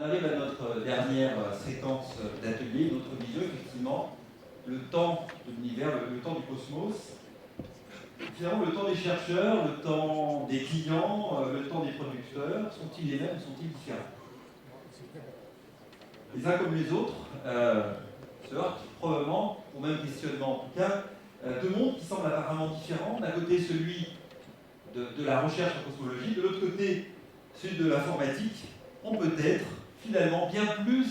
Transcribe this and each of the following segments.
arrive à notre dernière séquence d'atelier, notre vision, effectivement, le temps de l'univers, le temps du cosmos, finalement le temps des chercheurs, le temps des clients, le temps des producteurs, sont-ils les mêmes, sont-ils différents? Les uns comme les autres se heurtent probablement au même questionnement, en tout cas, deux mondes qui semblent apparemment différents. D'un côté, celui de la recherche en cosmologie, de l'autre côté, celui de l'informatique, ont peut-être finalement bien plus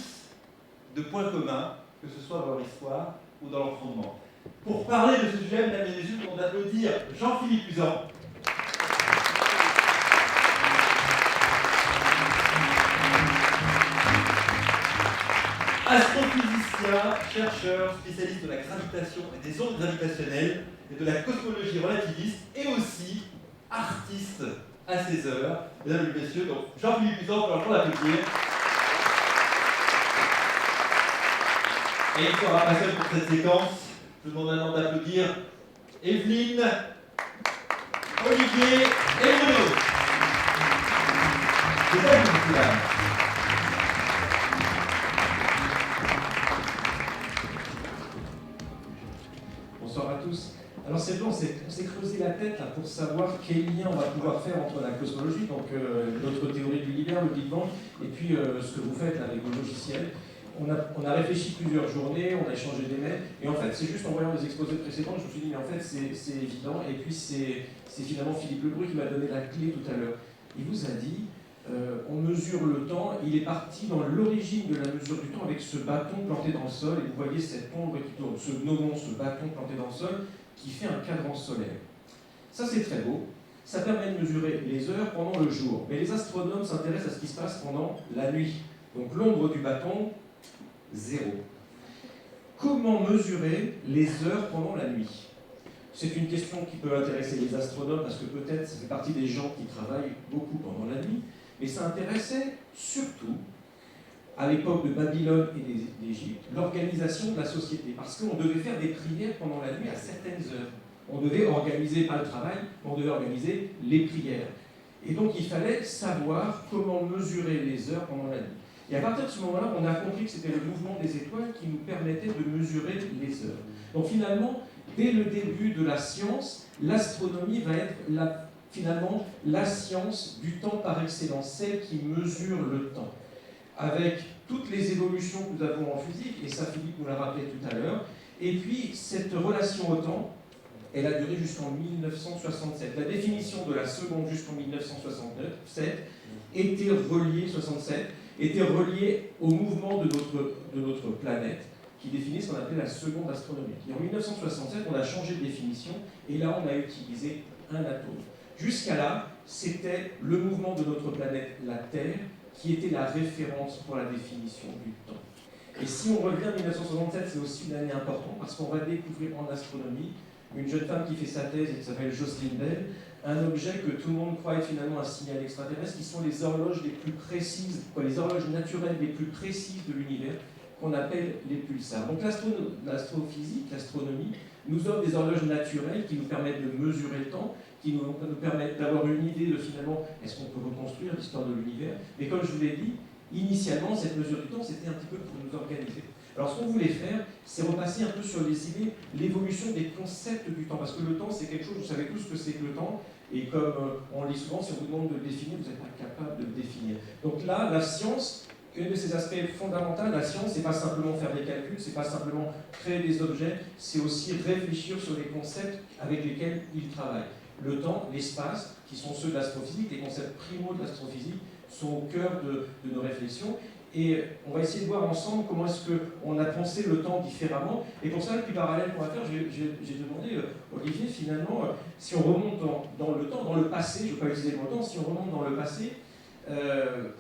de points communs, que ce soit dans leur histoire ou dans leur fondement. Pour parler de ce sujet, mesdames et messieurs, on d'applaudir Jean-Philippe Uzan. Astrophysicien, chercheur, spécialiste de la gravitation et des ondes gravitationnelles et de la cosmologie relativiste, et aussi artiste à ses heures. Mesdames et messieurs, donc Jean-Philippe Uzan, pour leur d'applaudir. Et il sera passé pour cette séquence. Je vous demande maintenant d'applaudir Evelyne, Olivier et Bruno. C'est ça, vous, là. Bonsoir à tous. Alors c'est bon, on s'est creusé la tête là, pour savoir quel lien on va pouvoir faire entre la cosmologie, donc notre théorie de l'univers, le Big Bang, et puis ce que vous faites avec vos logiciels. On a réfléchi plusieurs journées, on a échangé des mails, et en fait c'est juste en voyant les exposés précédents, je me suis dit mais en fait c'est évident, et puis c'est finalement Philippe Lebru qui m'a donné la clé tout à l'heure. Il vous a dit, on mesure le temps, il est parti dans l'origine de la mesure du temps avec ce bâton planté dans le sol, et vous voyez cette ombre qui tourne, ce gnomon, ce bâton planté dans le sol, qui fait un cadran solaire. Ça c'est très beau, ça permet de mesurer les heures pendant le jour, mais les astronomes s'intéressent à ce qui se passe pendant la nuit. Donc l'ombre du bâton, 0. Comment mesurer les heures pendant la nuit? C'est une question qui peut intéresser les astronomes parce que peut-être ça fait partie des gens qui travaillent beaucoup pendant la nuit, mais ça intéressait surtout, à l'époque de Babylone et d'Égypte, l'organisation de la société, parce qu'on devait faire des prières pendant la nuit à certaines heures. On devait organiser, pas le travail, mais on devait organiser les prières. Et donc il fallait savoir comment mesurer les heures pendant la nuit. Et à partir de ce moment-là, on a compris que c'était le mouvement des étoiles qui nous permettait de mesurer les heures. Donc finalement, dès le début de la science, l'astronomie va être finalement la science du temps par excellence, celle qui mesure le temps. Avec toutes les évolutions que nous avons en physique, et ça Philippe nous l'a rappelé tout à l'heure, et puis cette relation au temps, elle a duré jusqu'en 1967. La définition de la seconde jusqu'en 1967 était reliée, 67, était reliée au mouvement de notre planète, qui définit ce qu'on appelait la seconde astronomie. Et en 1967, on a changé de définition, et là on a utilisé un atome. Jusqu'à là, c'était le mouvement de notre planète, la Terre, qui était la référence pour la définition du temps. Et si on revient à 1967, c'est aussi une année importante, parce qu'on va découvrir en astronomie une jeune femme qui fait sa thèse et qui s'appelle Jocelyn Bell, un objet que tout le monde croit être finalement un signal extraterrestre, qui sont les horloges les plus précises, les horloges naturelles les plus précises de l'univers, qu'on appelle les pulsars. Donc l'astrophysique, l'astronomie, nous offre des horloges naturelles qui nous permettent de mesurer le temps, qui nous permettent d'avoir une idée de finalement, est-ce qu'on peut reconstruire l'histoire de l'univers? Mais comme je vous l'ai dit, initialement, cette mesure du temps, c'était un petit peu pour nous organiser. Alors ce qu'on voulait faire, c'est repasser un peu sur les idées, l'évolution des concepts du temps, parce que le temps, c'est quelque chose, vous savez tous ce que c'est que le temps, et comme on le dit souvent, si on vous demande de le définir, vous n'êtes pas capable de le définir. Donc là, la science, un de ses aspects fondamentaux, la science, c'est pas simplement faire des calculs, c'est pas simplement créer des objets, c'est aussi réfléchir sur les concepts avec lesquels il travaille. Le temps, l'espace, qui sont ceux de l'astrophysique, les concepts primaux de l'astrophysique, sont au cœur de nos réflexions. Et on va essayer de voir ensemble comment est-ce qu'on a pensé le temps différemment. Et pour ça, le plus parallèle qu'on va faire, j'ai demandé, Olivier, finalement, si on remonte dans le temps, dans le passé, je ne vais pas utiliser le mot temps, si on remonte dans le passé,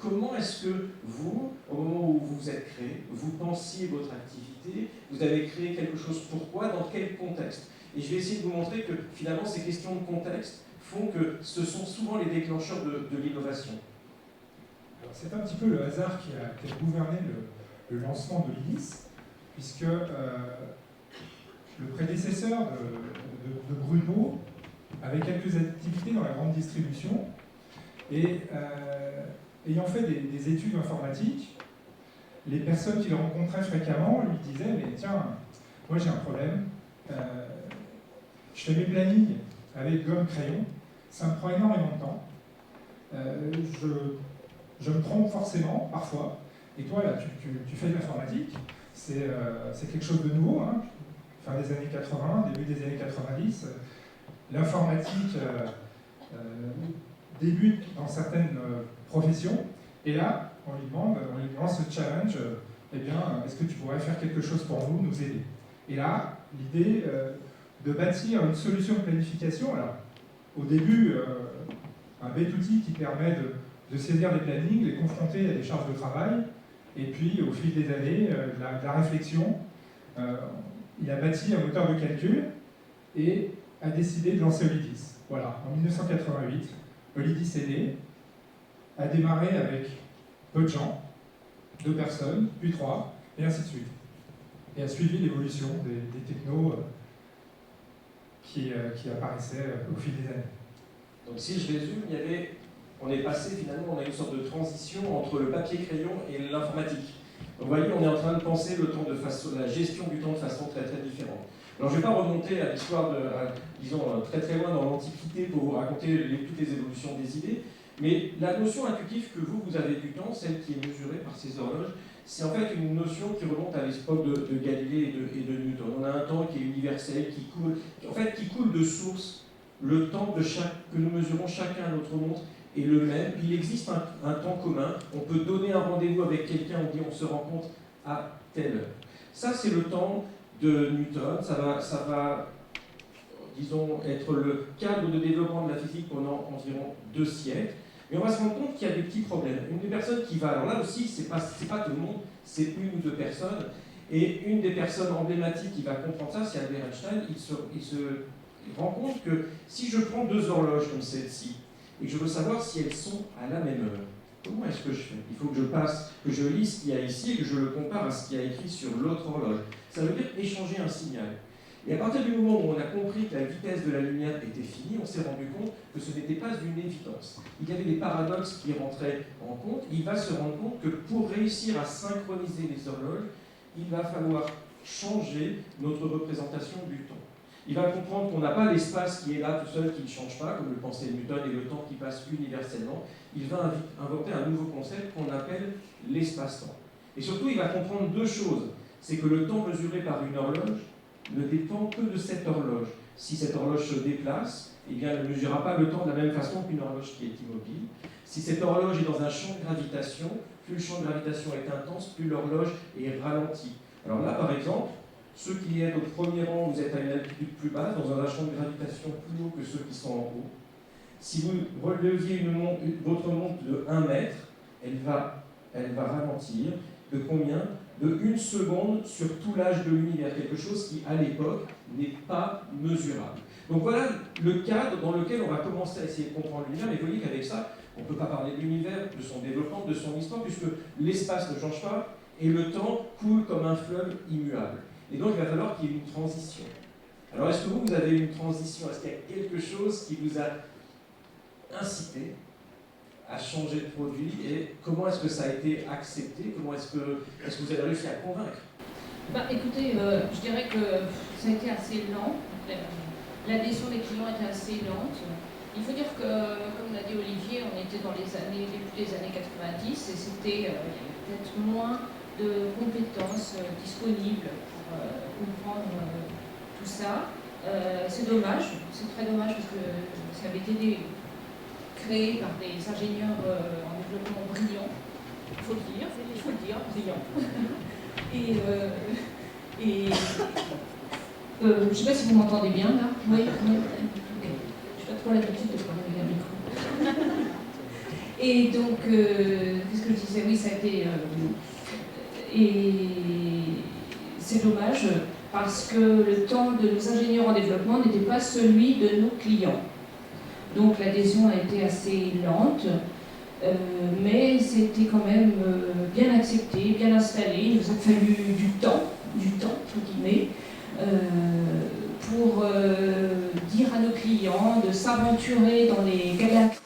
comment est-ce que vous, au moment où vous vous êtes créé, vous pensiez votre activité, vous avez créé quelque chose, pourquoi, dans quel contexte? Et je vais essayer de vous montrer que finalement ces questions de contexte font que ce sont souvent les déclencheurs de l'innovation. Alors c'est un petit peu le hasard qui a gouverné le lancement de l'ILIS, puisque le prédécesseur de Bruno avait quelques activités dans la grande distribution, et ayant fait des études informatiques, les personnes qu'il rencontrait fréquemment lui disaient « Mais tiens, moi j'ai un problème, je fais mes plannings avec gomme-crayon, ça me prend énormément de temps, je me trompe forcément, parfois, et toi là, tu fais de l'informatique, c'est quelque chose de nouveau, hein, fin des années 80, début des années 90, l'informatique débute dans certaines professions, et là, on lui demande ce challenge, eh bien, est-ce que tu pourrais faire quelque chose pour nous aider? Et là, l'idée de bâtir une solution de planification, alors, au début, un bête outil qui permet de saisir les plannings, les confronter à des charges de travail, et puis, au fil des années, de la réflexion, il a bâti un moteur de calcul et a décidé de lancer Olydis. Voilà, en 1988, Olydis est né, a démarré avec peu de gens, 2 personnes, puis 3, et ainsi de suite. Et a suivi l'évolution des technos qui apparaissaient au fil des années. Donc si je résume, on est passé finalement, on a une sorte de transition entre le papier-crayon et l'informatique. Donc vous voyez, on est en train de penser la gestion du temps de façon très très différente. Alors je ne vais pas remonter à l'histoire disons très très loin dans l'Antiquité pour vous raconter toutes les évolutions des idées, mais la notion intuitive que vous avez du temps, celle qui est mesurée par ces horloges, c'est en fait une notion qui remonte à l'époque de Galilée et de Newton. On a un temps qui est universel, qui coule de source. Le temps que nous mesurons chacun à notre montre est le même. Il existe un temps commun. On peut donner un rendez-vous avec quelqu'un, on dit on se rencontre à telle heure. Ça, c'est le temps de Newton. Ça va, disons, être le cadre de développement de la physique pendant environ 2 siècles. Mais on va se rendre compte qu'il y a des petits problèmes. Une des personnes qui va, alors là aussi, c'est pas tout le monde, c'est 1 ou 2 personnes. Et une des personnes emblématiques qui va comprendre ça, c'est Albert Einstein. Il se rend compte que si je prends 2 horloges comme celle-ci, et que je veux savoir si elles sont à la même heure, comment est-ce que je fais? Il faut que je lis ce qu'il y a ici et que je le compare à ce qu'il y a écrit sur l'autre horloge. Ça veut dire échanger un signal. Et à partir du moment où on a compris que la vitesse de la lumière était finie, on s'est rendu compte que ce n'était pas une évidence. Il y avait des paradoxes qui rentraient en compte. Il va se rendre compte que pour réussir à synchroniser les horloges, il va falloir changer notre représentation du temps. Il va comprendre qu'on n'a pas l'espace qui est là tout seul, qui ne change pas, comme le pensait Newton, et le temps qui passe universellement. Il va inventer un nouveau concept qu'on appelle l'espace-temps. Et surtout, il va comprendre 2 choses. C'est que le temps mesuré par une horloge ne dépend que de cette horloge. Si cette horloge se déplace, eh bien, elle ne mesurera pas le temps de la même façon qu'une horloge qui est immobile. Si cette horloge est dans un champ de gravitation, plus le champ de gravitation est intense, plus l'horloge est ralentie. Alors là, par exemple, ceux qui êtes au premier rang, vous êtes à une altitude plus basse, dans un champ de gravitation plus haut que ceux qui sont en haut. Si vous releviez votre montre de 1 mètre, elle va ralentir. De combien? De 1 seconde sur tout l'âge de l'univers, quelque chose qui, à l'époque, n'est pas mesurable. Donc voilà le cadre dans lequel on va commencer à essayer de comprendre l'univers, mais vous voyez qu'avec ça, on ne peut pas parler de l'univers, de son développement, de son histoire, puisque l'espace ne change pas, et le temps coule comme un fleuve immuable. Et donc, il va falloir qu'il y ait une transition. Alors, est-ce que vous avez une transition? Est-ce qu'il y a quelque chose qui vous a incité à changer de produit? Et comment est-ce que ça a été accepté? Comment est-ce que vous avez réussi à convaincre? Écoutez, je dirais que ça a été assez lent. L'adhésion des clients était assez lente. Il faut dire que, comme l'a dit Olivier, on était dans début des années 90 et il y avait peut-être moins de compétences disponibles pour comprendre tout ça. C'est dommage, c'est très dommage parce que ça avait été créé par des ingénieurs en développement brillants, il faut le dire, brillants. Je ne sais pas si vous m'entendez bien là. Oui, okay. Je n'ai pas trop l'habitude de parler avec un micro. Et donc, qu'est-ce que je disais? Oui, ça a été. Et c'est dommage parce que le temps de nos ingénieurs en développement n'était pas celui de nos clients. Donc l'adhésion a été assez lente, mais c'était quand même bien accepté, bien installé. Il nous a fallu du temps, entre guillemets, pour dire à nos clients de s'aventurer dans les galaxies.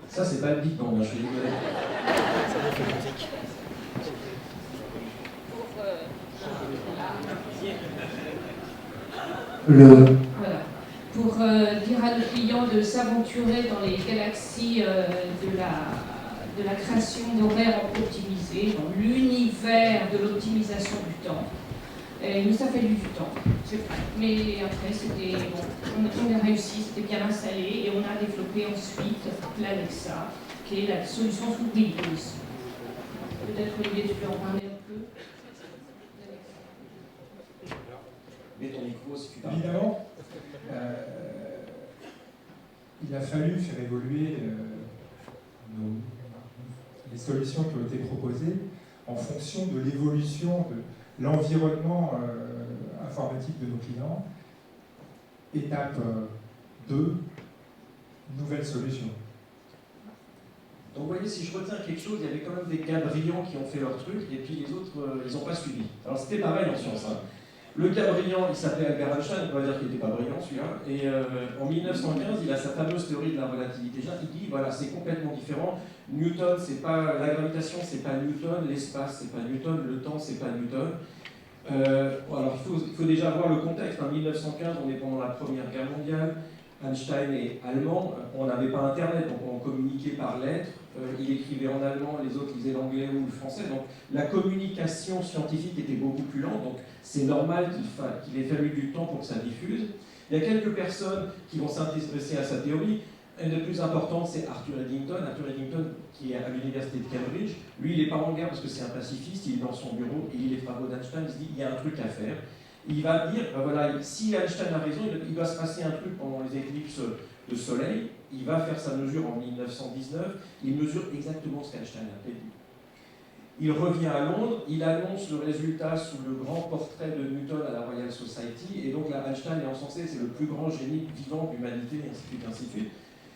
Ça, c'est pas le Big Bang, je suis désolé. Voilà. Pour dire à nos clients de s'aventurer dans les galaxies de la création d'horaires optimisés, dans l'univers de l'optimisation du temps. Il nous a fallu du temps, c'est vrai. Mais après, c'était bon, on a réussi, c'était bien installé et on a développé ensuite l'Alexa, qui est la solution sous Windows. Peut-être Olivier, tu peux en parler un peu. Mets ton micro si tu parles. Évidemment, il a fallu faire évoluer les solutions qui ont été proposées en fonction de l'évolution de l'environnement informatique de nos clients. Étape 2, nouvelle solution. Donc vous voyez, si je retiens quelque chose, il y avait quand même des gars brillants qui ont fait leur truc, et puis les autres, ils n'ont pas suivi. Alors c'était pareil en sciences. Hein. Le gars brillant, il s'appelait Albert Einstein, on va dire qu'il n'était pas brillant celui-là, et en 1915, il a sa fameuse théorie de la relativité générale. Il dit, voilà, c'est complètement différent. Newton, c'est pas la gravitation, c'est pas Newton, l'espace, c'est pas Newton, le temps, c'est pas Newton. Alors il faut déjà voir le contexte. En 1915, on est pendant la Première Guerre mondiale. Einstein est allemand, on n'avait pas Internet, donc on communiquait par lettres. Il écrivait en allemand, les autres lisaient l'anglais ou le français. Donc la communication scientifique était beaucoup plus lente, donc c'est normal qu'il ait fallu du temps pour que ça diffuse. Il y a quelques personnes qui vont s'intéresser à sa théorie. Une des plus importantes, c'est Arthur Eddington. Arthur Eddington, qui est à l'université de Cambridge. Lui, il n'est pas en guerre parce que c'est un pacifiste, il est dans son bureau, il lit les travaux d'Einstein, il se dit, il y a un truc à faire. Il va dire, voilà, si Einstein a raison, il va se passer un truc pendant les éclipses de soleil. Il va faire sa mesure en 1919. Il mesure exactement ce qu'Einstein a prédit. Il revient à Londres, il annonce le résultat sous le grand portrait de Newton à la Royal Society. Et donc là, Einstein est encensé, c'est le plus grand génie vivant de l'humanité, ainsi de suite, ainsi de suite.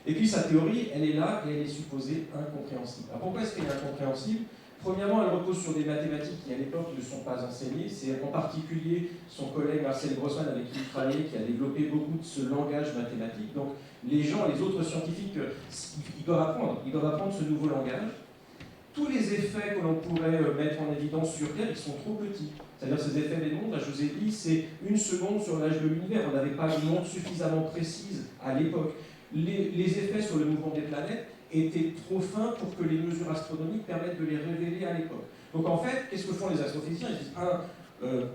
Et puis sa théorie, elle est là et elle est supposée incompréhensible. Alors pourquoi est-ce qu'elle est incompréhensible ? Premièrement, elle repose sur des mathématiques qui, à l'époque, ne sont pas enseignées. C'est en particulier son collègue Marcel Grossman, avec qui il travaillait, qui a développé beaucoup de ce langage mathématique. Donc, les gens, les autres scientifiques, ils doivent apprendre ce nouveau langage. Tous les effets que l'on pourrait mettre en évidence sur Terre, ils sont trop petits. C'est-à-dire ces effets des mondes, là, je vous ai dit, c'est 1 seconde sur l'âge de l'univers. On n'avait pas une montre suffisamment précise à l'époque. Les effets sur le mouvement des planètes étaient trop fins pour que les mesures astronomiques permettent de les révéler à l'époque. Donc en fait, qu'est-ce que font les astrophysiciens ? Ils disent,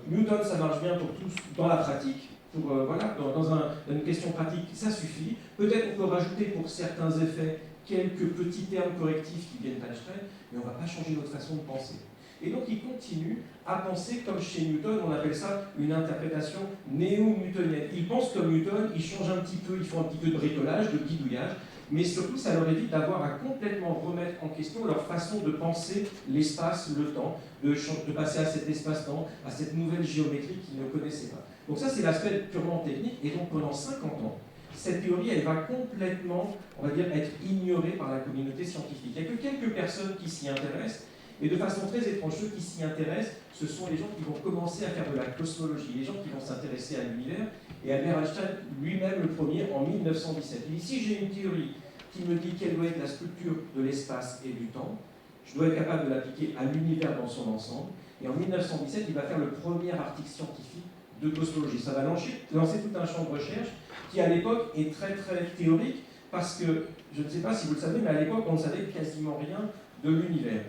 Newton, ça marche bien pour tous dans la pratique, voilà, dans une question pratique, ça suffit. Peut-être on peut rajouter pour certains effets quelques petits termes correctifs qui viennent d'Einstein, mais on ne va pas changer notre façon de penser. Et donc il continue à penser comme chez Newton, on appelle ça une interprétation néo-newtonienne. Ils pensent comme Newton, ils changent un petit peu, ils font un petit peu de bricolage, de bidouillage, mais surtout ça leur évite d'avoir à complètement remettre en question leur façon de penser l'espace, le temps, de passer à cet espace-temps, à cette nouvelle géométrie qu'ils ne connaissaient pas. Donc ça c'est l'aspect purement technique, et donc pendant 50 ans, cette théorie, elle va complètement, on va dire, être ignorée par la communauté scientifique. Il n'y a que quelques personnes qui s'y intéressent, et de façon très étrange, ceux qui s'y intéressent, ce sont les gens qui vont commencer à faire de la cosmologie, les gens qui vont s'intéresser à l'univers. Et Albert Einstein, lui-même le premier, en 1917. Il dit, si j'ai une théorie qui me dit quelle doit être la structure de l'espace et du temps, je dois être capable de l'appliquer à l'univers dans son ensemble. Et en 1917, il va faire le premier article scientifique de cosmologie. Ça va lancer tout un champ de recherche qui, à l'époque, est très très théorique, parce que, je ne sais pas si vous le savez, mais à l'époque, on ne savait quasiment rien de l'univers.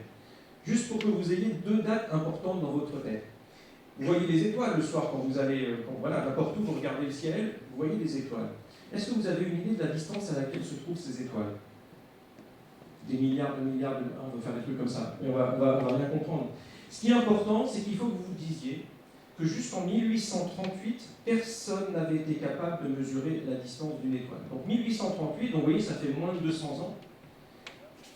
Juste pour que vous ayez 2 dates importantes dans votre tête. Vous voyez les étoiles le soir quand vous allez, voilà, n'importe où, vous regardez le ciel, vous voyez les étoiles. Est-ce que vous avez une idée de la distance à laquelle se trouvent ces étoiles ? Des milliards de... on va faire des trucs comme ça, mais on va bien comprendre. Ce qui est important, c'est qu'il faut que vous vous disiez que jusqu'en 1838, personne n'avait été capable de mesurer la distance d'une étoile. Donc 1838, donc vous voyez, ça fait moins de 200 ans.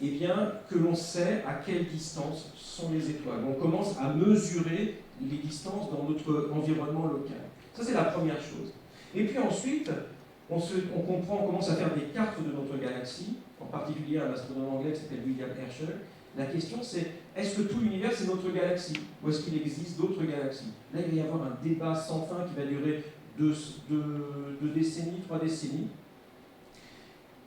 Eh bien, que l'on sait à quelle distance sont les étoiles. On commence à mesurer les distances dans notre environnement local. Ça, c'est la première chose. Et puis ensuite, on commence à faire des cartes de notre galaxie, en particulier un astronome anglais qui s'appelle William Herschel. La question, c'est, est-ce que tout l'univers, c'est notre galaxie ? Ou est-ce qu'il existe d'autres galaxies ? Là, il va y avoir un débat sans fin qui va durer 2 décennies, 3 décennies.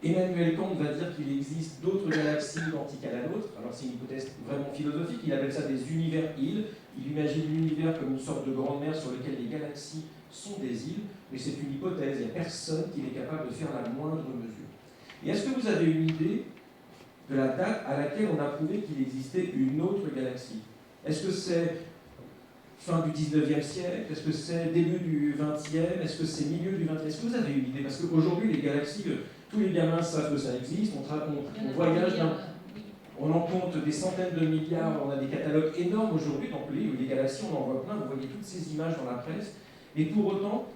Emmanuel Kant va dire qu'il existe d'autres galaxies identiques à la nôtre. Alors c'est une hypothèse vraiment philosophique, il appelle ça des univers-îles. Il imagine l'univers comme une sorte de grande mer sur laquelle les galaxies sont des îles. mais c'est une hypothèse, il n'y a personne qui est capable de faire la moindre mesure. Et est-ce que vous avez une idée de la date à laquelle on a prouvé qu'il existait une autre galaxie? Est-ce que c'est fin du 19e siècle? Est-ce que c'est début du 20e? Est-ce que c'est milieu du 20e? Est-ce que vous avez une idée? Parce qu'aujourd'hui, les galaxies, tous les gamins savent que ça existe, on voyage, on en compte des centaines de milliards, on a des catalogues énormes aujourd'hui, donc les galaxies, on en voit plein, vous voyez toutes ces images dans la presse, et pour autant,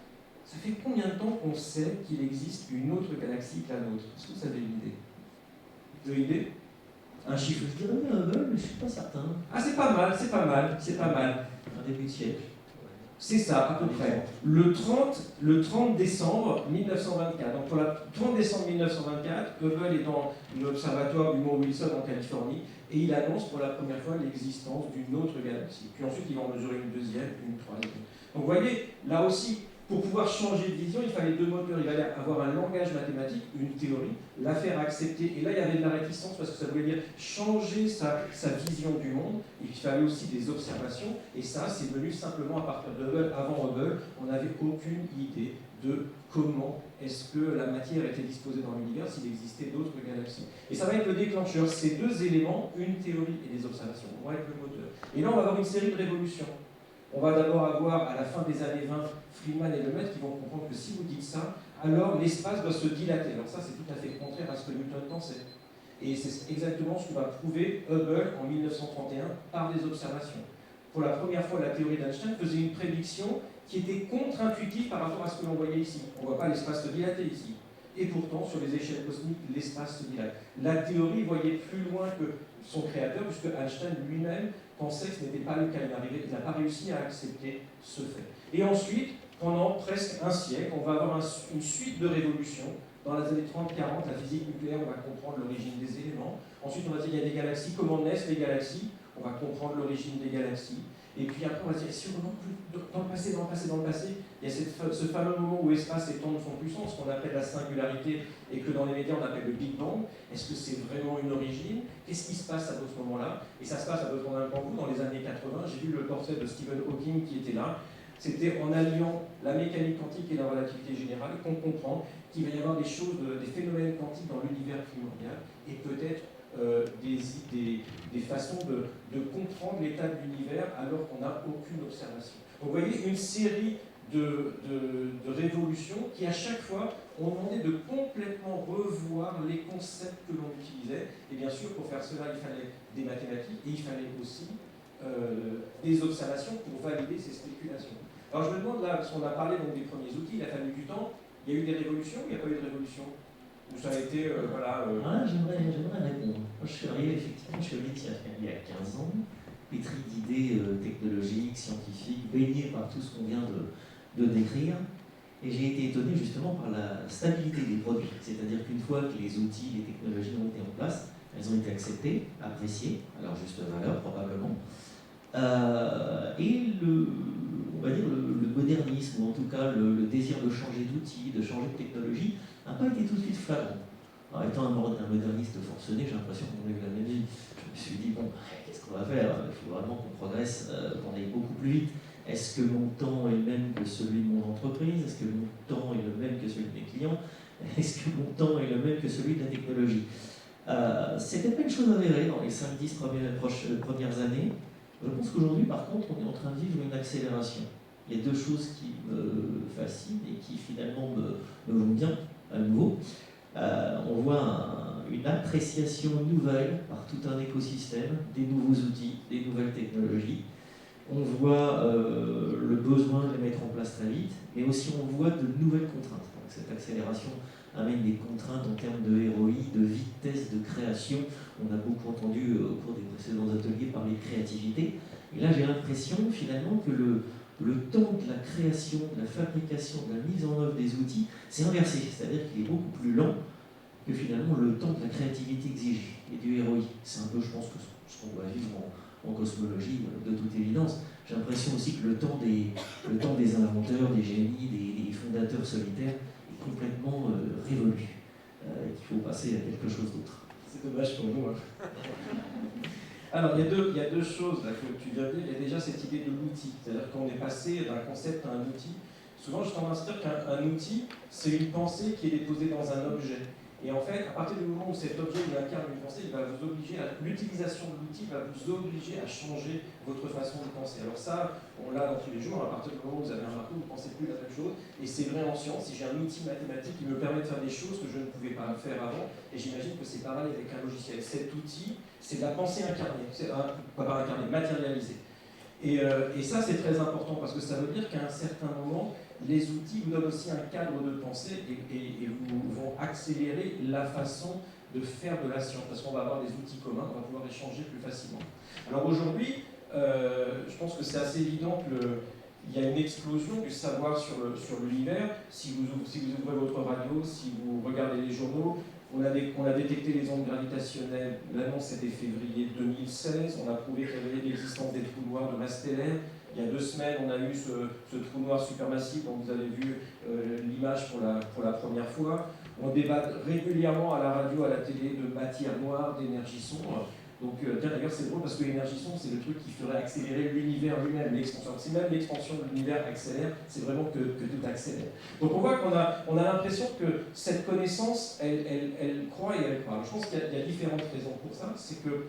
ça fait combien de temps qu'on sait qu'il existe une autre galaxie que la nôtre? Est-ce que vous avez une idée? Vous avez une idée? Un chiffre? Je dirais Hubble, mais je ne suis pas certain. Ah, c'est pas mal, c'est pas mal, c'est pas mal. Un début de siècle. C'est ça, à peu près. Le 30 décembre 1924. Donc pour le 30 décembre 1924, Hubble est dans l'observatoire du Mont Wilson en Californie et il annonce pour la première fois l'existence d'une autre galaxie. Puis ensuite, il va en mesurer une deuxième, une troisième. Donc vous voyez, là aussi, pour pouvoir changer de vision, il fallait deux moteurs. Il fallait avoir un langage mathématique, une théorie, la faire accepter. Et là, il y avait de la réticence parce que ça voulait dire changer sa vision du monde. Il fallait aussi des observations. Et ça, c'est venu simplement à partir de Hubble. Avant Hubble, on n'avait aucune idée de comment est-ce que la matière était disposée dans l'univers, s'il existait d'autres galaxies. Et ça va être le déclencheur. Ces deux éléments, une théorie et des observations, vont être le moteur. Et là, on va avoir une série de révolutions. On va d'abord avoir, à la fin des années 20, Friedman et Lemaitre qui vont comprendre que si vous dites ça, alors l'espace doit se dilater. Alors ça, c'est tout à fait contraire à ce que Newton pensait. Et c'est exactement ce que va prouver Hubble en 1931 par des observations. Pour la première fois, la théorie d'Einstein faisait une prédiction qui était contre-intuitive par rapport à ce que l'on voyait ici. On ne voit pas l'espace se dilater ici. Et pourtant, sur les échelles cosmiques, l'espace se dilate. La théorie voyait plus loin que son créateur, puisque Einstein lui-même pensait que ce n'était pas le cas. Il n'a pas réussi à accepter ce fait. Et ensuite, pendant presque un siècle, on va avoir une suite de révolutions. Dans les années 30-40, la physique nucléaire, on va comprendre l'origine des éléments. Ensuite, on va dire qu'il y a des galaxies, comment naissent les galaxies, on va comprendre l'origine des galaxies. Et puis après, on va dire, si on remonte plus dans le passé, il y a ce fameux moment où l'espace et le temps ne font plus sens, qu'on appelle la singularité, et que dans les médias, on appelle le Big Bang. Est-ce que c'est vraiment une origine? Qu'est-ce qui se passe à ce moment-là? Et ça se passe à votre même temps que vous, dans les années 80. J'ai vu le portrait de Stephen Hawking qui était là. C'était en alliant la mécanique quantique et la relativité générale qu'on comprend qu'il va y avoir des choses, des phénomènes quantiques dans l'univers primordial, et peut-être des façons de comprendre l'état de l'univers alors qu'on n'a aucune observation. Donc vous voyez une série de révolutions qui à chaque fois ont demandé de complètement revoir les concepts que l'on utilisait. Et bien sûr, pour faire cela, il fallait des mathématiques et il fallait aussi des observations pour valider ces spéculations. Alors je me demande là, parce qu'on a parlé donc des premiers outils, il a fallu du temps, il y a eu des révolutions, il n'y a pas eu de révolution? Ou ça a été, J'aimerais répondre. Moi, je suis arrivé il y a 15 ans, pétri d'idées technologiques, scientifiques, baigné par tout ce qu'on vient de décrire. Et j'ai été étonné justement par la stabilité des produits. C'est-à-dire qu'une fois que les outils, les technologies ont été en place, elles ont été acceptées, appréciées, à leur juste valeur probablement. Et on va dire le modernisme, ou en tout cas le désir de changer d'outils, de changer de technologie, n'a pas été tout de suite flagrant. Alors, étant un moderniste forcené, j'ai l'impression qu'on a eu la même vie. Je me suis dit, bon, qu'est-ce qu'on va faire? Il faut vraiment qu'on progresse, qu'on aille beaucoup plus vite. Est-ce que mon temps est le même que celui de mon entreprise? Est-ce que mon temps est le même que celui de mes clients? Est-ce que mon temps est le même que celui de la technologie? C'était pas une chose avérée dans les 5-10 premières années. Je pense qu'aujourd'hui, par contre, on est en train de vivre une accélération. Il y a deux choses qui me fascinent et qui finalement me vont bien à nouveau. On voit une appréciation nouvelle par tout un écosystème, des nouveaux outils, des nouvelles technologies. On voit le besoin de les mettre en place très vite, mais aussi on voit de nouvelles contraintes. Donc cette accélération amène des contraintes en termes de ROI, de vitesse de création. On a beaucoup entendu au cours des précédents ateliers parler de créativité. Et là, j'ai l'impression finalement que le temps de la création, de la fabrication, de la mise en œuvre des outils, c'est inversé. C'est-à-dire qu'il est beaucoup plus lent que finalement le temps de la créativité exigée et du ROI. C'est un peu, je pense, ce qu'on doit vivre en cosmologie, de toute évidence. J'ai l'impression aussi que le temps des inventeurs, des génies, des fondateurs solitaires est complètement révolu. Qu'il faut passer à quelque chose d'autre. C'est dommage pour nous. Hein. Alors, il y a deux choses là, que tu viens de dire. Il y a déjà cette idée de l'outil. C'est-à-dire qu'on est passé d'un concept à un outil. Souvent, j'ai tendance à dire qu'un outil, c'est une pensée qui est déposée dans un objet. Et en fait, à partir du moment où cet objet il incarne une pensée, il va vous obliger l'utilisation de l'outil va vous obliger à changer votre façon de penser. Alors ça, on l'a dans tous les jours. À partir du moment où vous avez un marteau, vous ne pensez plus la même chose. Et c'est vrai en science. Si j'ai un outil mathématique qui me permet de faire des choses que je ne pouvais pas faire avant, et j'imagine que c'est pareil avec un logiciel. Cet outil, c'est de la pensée incarnée, pas incarnée, matérialisée. Et ça, c'est très important parce que ça veut dire qu'à un certain moment, les outils vous donnent aussi un cadre de pensée et vous vont accélérer la façon de faire de la science parce qu'on va avoir des outils communs, on va pouvoir échanger plus facilement. Alors aujourd'hui, je pense que c'est assez évident qu'il y a une explosion du savoir sur l'univers. Si vous ouvrez votre radio, si vous regardez les journaux, on a détecté les ondes gravitationnelles, l'annonce était février 2016, on a prouvé qu'il y avait l'existence des trous noirs de masse stellaire. Il y a 2 semaines, on a eu ce trou noir supermassif dont vous avez vu l'image pour la première fois. On débat régulièrement à la radio, à la télé de matière noire, d'énergie sombre. Donc, d'ailleurs, c'est drôle parce que l'énergie sombre, c'est le truc qui ferait accélérer l'univers lui-même, l'expansion. C'est même l'expansion de l'univers accélère, c'est vraiment que tout accélère. Donc, on voit qu'on a l'impression que cette connaissance, elle croît et elle croît. Alors, je pense qu'il y a différentes raisons pour ça. C'est que,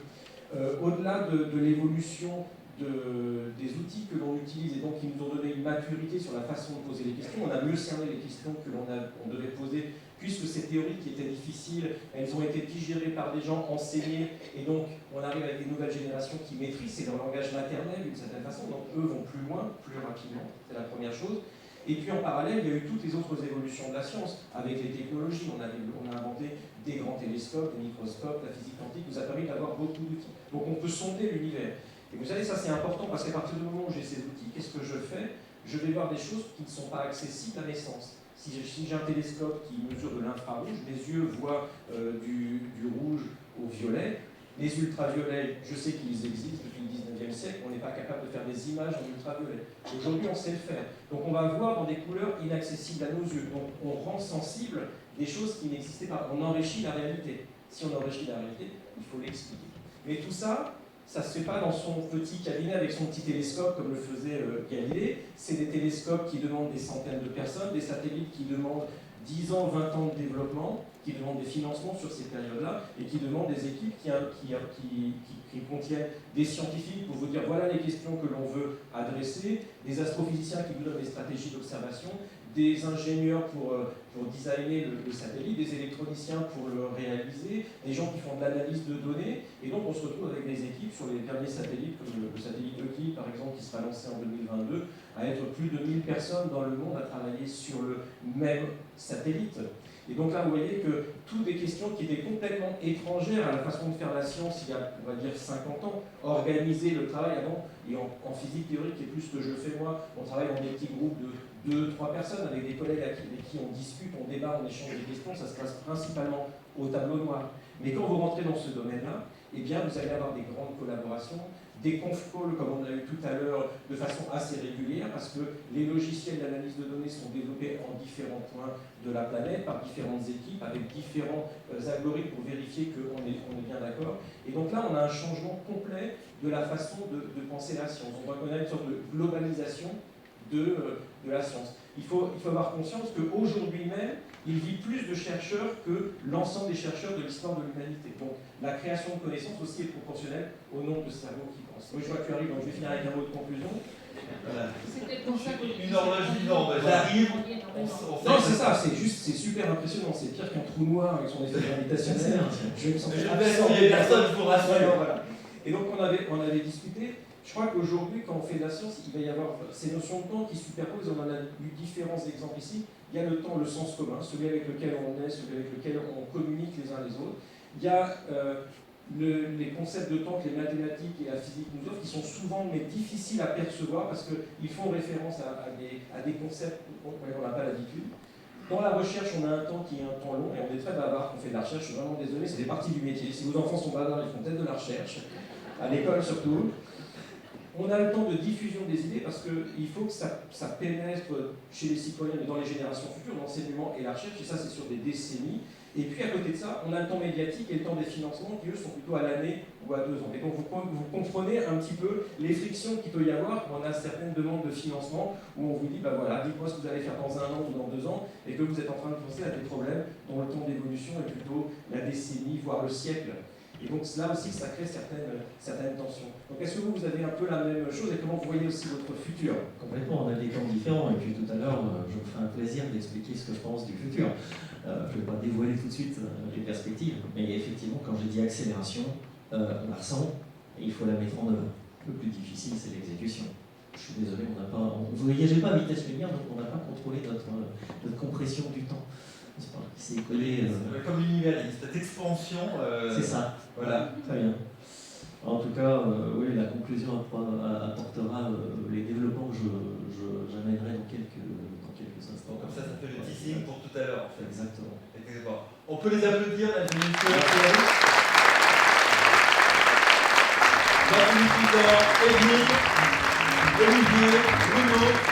au-delà de l'évolution des outils que l'on utilise et donc qui nous ont donné une maturité sur la façon de poser les questions. On a mieux cerné les questions que on devait poser, puisque ces théories qui étaient difficiles, elles ont été digérées par des gens enseignés, et donc on arrive avec des nouvelles générations qui maîtrisent, c'est leur langage maternel d'une certaine façon, donc eux vont plus loin, plus rapidement, c'est la première chose. Et puis en parallèle, il y a eu toutes les autres évolutions de la science, avec les technologies. On a inventé des grands télescopes, des microscopes, la physique quantique nous a permis d'avoir beaucoup d'outils. Donc on peut sonder l'univers. Et vous savez, ça c'est important parce qu'à partir du moment où j'ai ces outils, qu'est-ce que je fais? Je vais voir des choses qui ne sont pas accessibles à mes sens. Si j'ai un télescope qui mesure de l'infrarouge, mes yeux voient du rouge au violet. Les ultraviolets, je sais qu'ils existent depuis le 19e siècle, on n'est pas capable de faire des images en ultraviolet. Aujourd'hui, on sait le faire. Donc on va voir dans des couleurs inaccessibles à nos yeux. Donc on rend sensible des choses qui n'existaient pas. On enrichit la réalité. Si on enrichit la réalité, il faut l'expliquer. Mais tout ça, ça ne se fait pas dans son petit cabinet avec son petit télescope comme le faisait Galilée. C'est des télescopes qui demandent des centaines de personnes, des satellites qui demandent 10 ans, 20 ans de développement, qui demandent des financements sur ces périodes-là et qui demandent des équipes qui contiennent des scientifiques pour vous dire voilà les questions que l'on veut adresser, des astrophysiciens qui vous donnent des stratégies d'observation, des ingénieurs pour designer le satellite, des électroniciens pour le réaliser, des gens qui font de l'analyse de données, et donc on se retrouve avec des équipes sur les derniers satellites, comme le satellite Euclide par exemple, qui sera lancé en 2022, à être plus de 1000 personnes dans le monde à travailler sur le même satellite. Et donc là, vous voyez que toutes des questions qui étaient complètement étrangères à la façon de faire la science il y a, on va dire, 50 ans, organiser le travail avant, et en physique théorique, qui est plus ce que je fais moi, on travaille dans des petits groupes de 2-3 personnes, avec des collègues avec qui on discute, on débat, on échange des questions, ça se passe principalement au tableau noir. Mais quand vous rentrez dans ce domaine-là, eh bien, vous allez avoir des grandes collaborations, des conf calls, comme on a eu tout à l'heure, de façon assez régulière, parce que les logiciels d'analyse de données sont développés en différents points de la planète, par différentes équipes, avec différents algorithmes pour vérifier qu'on est bien d'accord. Et donc là, on a un changement complet de la façon de penser la science. On voit qu'on a une sorte de globalisation de la science. Il faut avoir conscience qu'aujourd'hui même, il vit plus de chercheurs que l'ensemble des chercheurs de l'histoire de l'humanité. Donc la création de connaissances aussi est proportionnelle au nombre de cerveaux qui pensent. Oui, je vois que tu arrives, donc je vais finir avec un mot de conclusion. Voilà. C'est peut-être pour ça que Une horloge vivante, j'arrive, Non, c'est ça, c'est super impressionnant, c'est pire qu'un trou noir avec son effet gravitationnel. Je vais me sentir absorbé. Personne ne vous rassure. Voilà. Et donc on avait discuté. Je crois qu'aujourd'hui, quand on fait de la science, il va y avoir ces notions de temps qui superposent. On en a eu différents exemples ici. Il y a le temps, le sens commun, celui avec lequel on est, celui avec lequel on communique les uns les autres. Il y a les concepts de temps que les mathématiques et la physique nous offrent, qui sont souvent mais difficiles à percevoir parce qu'ils font référence à des concepts qu'on n'a pas l'habitude. Dans la recherche, on a un temps qui est un temps long et on est très bavard quand on fait de la recherche. Je suis vraiment désolé, c'est des parties du métier. Si vos enfants sont bavards, ils font peut-être de la recherche, à l'école surtout. On a le temps de diffusion des idées parce qu'il faut que ça pénètre chez les citoyens et dans les générations futures, l'enseignement et la recherche, et ça c'est sur des décennies. Et puis à côté de ça, on a le temps médiatique et le temps des financements qui eux sont plutôt à l'année ou à 2 ans. Et donc vous comprenez un petit peu les frictions qu'il peut y avoir quand on a certaines demandes de financement où on vous dit, bah voilà, dites-moi ce que vous allez faire dans 1 an ou dans 2 ans, et que vous êtes en train de penser à des problèmes dont le temps d'évolution est plutôt la décennie, voire le siècle. Et donc là aussi, ça crée certaines tensions. Donc est-ce que vous avez un peu la même chose et comment vous voyez aussi votre futur? Complètement, on a des temps différents et puis tout à l'heure, je me ferai un plaisir d'expliquer ce que je pense du futur. Je ne vais pas dévoiler tout de suite les perspectives, mais effectivement, quand j'ai dit accélération, on la ressent et il faut la mettre en œuvre. Le plus difficile, c'est l'exécution. Je suis désolé, on n'a pas, on ne voyageait pas à vitesse lumière, donc on n'a pas contrôlé notre compression du temps. C'est collé. Comme l'univers, cette expansion. C'est ça. Voilà. Très bien. En tout cas, oui, la conclusion apportera les développements que j'amènerai dans quelques instants. Comme ça fait le teasing pour tout à l'heure, en fait. Exactement. On peut les applaudir, la ministre. Merci, Edmond, Olivier, Bruno.